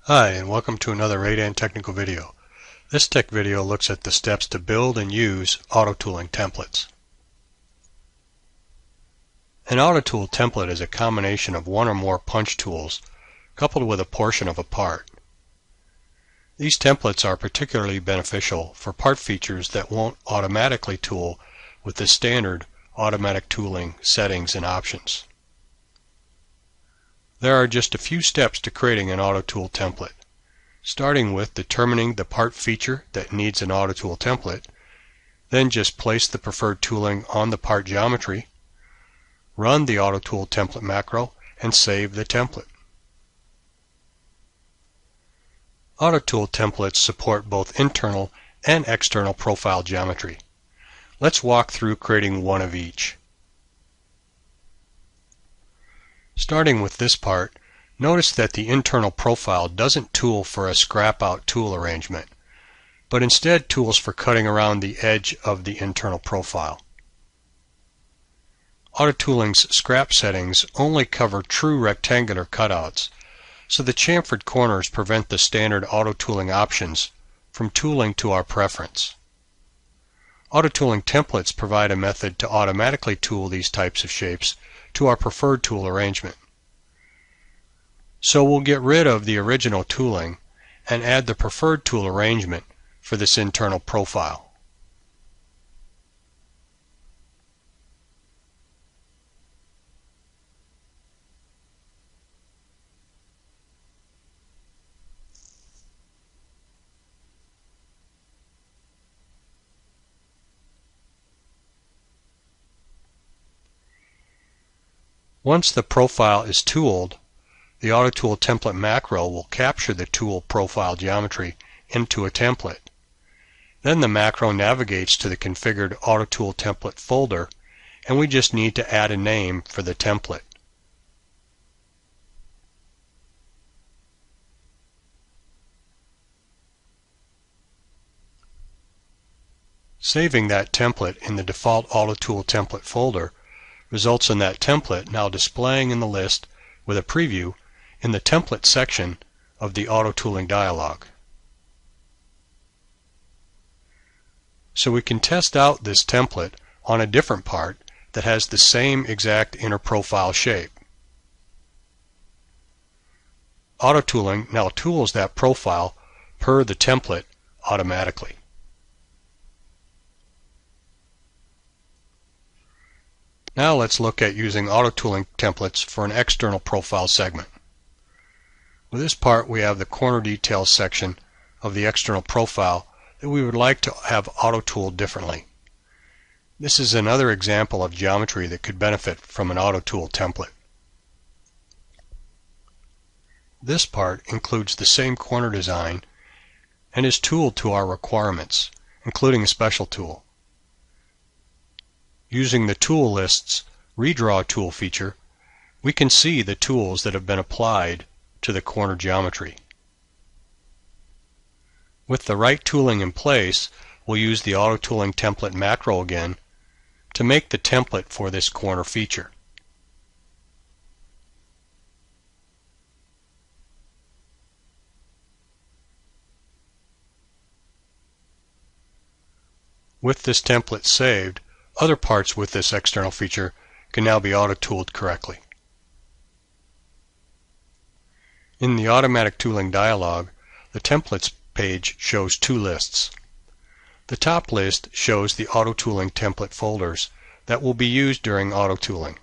Hi, and welcome to another Radan technical video. This tech video looks at the steps to build and use auto-tooling templates. An auto-tool template is a combination of one or more punch tools coupled with a portion of a part. These templates are particularly beneficial for part features that won't automatically tool with the standard automatic tooling settings and options. There are just a few steps to creating an Autotool template, starting with determining the part feature that needs an Autotool template, then just place the preferred tooling on the part geometry, run the Autotool template macro, and save the template. Autotool templates support both internal and external profile geometry. Let's walk through creating one of each. Starting with this part, notice that the internal profile doesn't tool for a scrap-out tool arrangement, but instead tools for cutting around the edge of the internal profile. Autotooling's scrap settings only cover true rectangular cutouts, so the chamfered corners prevent the standard auto-tooling options from tooling to our preference. Autotooling templates provide a method to automatically tool these types of shapes to our preferred tool arrangement. So we'll get rid of the original tooling and add the preferred tool arrangement for this internal profile. Once the profile is tooled, the Autotool template macro will capture the tool profile geometry into a template. Then the macro navigates to the configured Autotool template folder, and we just need to add a name for the template. Saving that template in the default Autotool template folder results in that template now displaying in the list with a preview in the template section of the auto-tooling dialog. So we can test out this template on a different part that has the same exact inner profile shape. Auto-tooling now tools that profile per the template automatically. Now let's look at using auto-tooling templates for an external profile segment. With this part, we have the corner details section of the external profile that we would like to have auto-tooled differently. This is another example of geometry that could benefit from an auto-tool template. This part includes the same corner design and is tooled to our requirements, including a special tool. Using the Tool Lists Redraw Tool feature, we can see the tools that have been applied to the corner geometry. With the right tooling in place, we'll use the Auto-Tooling template macro again to make the template for this corner feature. With this template saved, other parts with this external feature can now be auto-tooled correctly. In the Automatic Tooling dialog, the Templates page shows two lists. The top list shows the auto-tooling template folders that will be used during auto-tooling.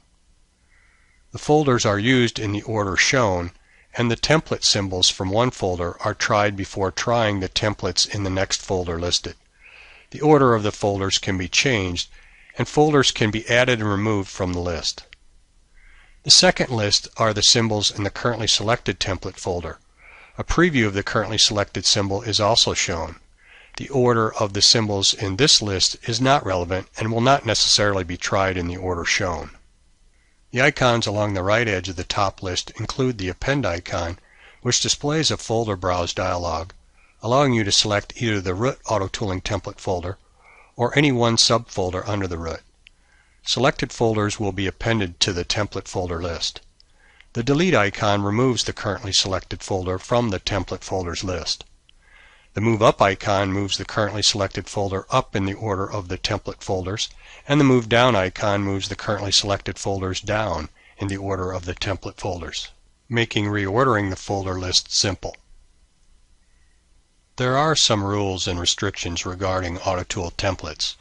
The folders are used in the order shown, and the template symbols from one folder are tried before trying the templates in the next folder listed. The order of the folders can be changed, and folders can be added and removed from the list. The second list are the symbols in the currently selected template folder. A preview of the currently selected symbol is also shown. The order of the symbols in this list is not relevant and will not necessarily be tried in the order shown. The icons along the right edge of the top list include the Append icon, which displays a folder browse dialog, allowing you to select either the root auto-tooling template folder or any one subfolder under the root. Selected folders will be appended to the template folder list. The delete icon removes the currently selected folder from the template folders list. The Move Up icon moves the currently selected folder up in the order of the template folders, and the Move Down icon moves the currently selected folders down in the order of the template folders, making reordering the folder list simple. There are some rules and restrictions regarding Autotool templates.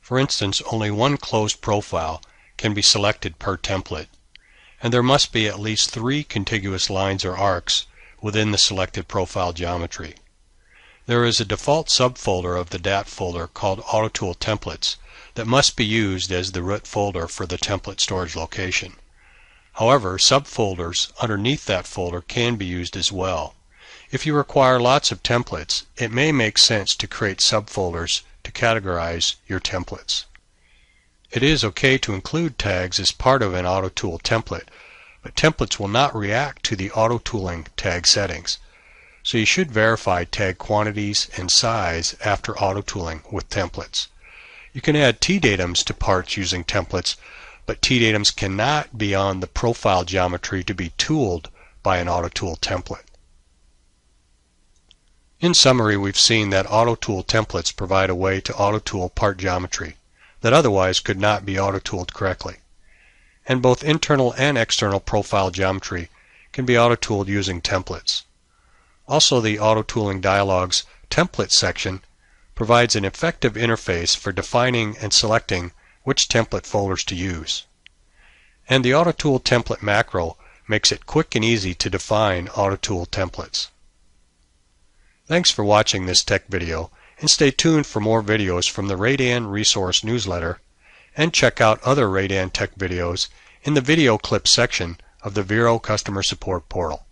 For instance, only one closed profile can be selected per template, and there must be at least 3 contiguous lines or arcs within the selected profile geometry. There is a default subfolder of the DAT folder called Autotool Templates that must be used as the root folder for the template storage location. However, subfolders underneath that folder can be used as well. If you require lots of templates, it may make sense to create subfolders to categorize your templates. It is okay to include tags as part of an Autotool template, but templates will not react to the auto-tooling tag settings. So you should verify tag quantities and size after auto-tooling with templates. You can add T-datums to parts using templates, but T-datums cannot be on the profile geometry to be tooled by an Autotool template. In summary, we've seen that Autotool templates provide a way to auto-tool part geometry that otherwise could not be auto-tooled correctly. And both internal and external profile geometry can be auto-tooled using templates. Also, the Auto-Tooling Dialog's Template section provides an effective interface for defining and selecting which template folders to use. And the Autotool Template macro makes it quick and easy to define Autotool templates. Thanks for watching this tech video, and stay tuned for more videos from the Radan Resource Newsletter, and check out other Radan tech videos in the video clips section of the Vero Customer Support Portal.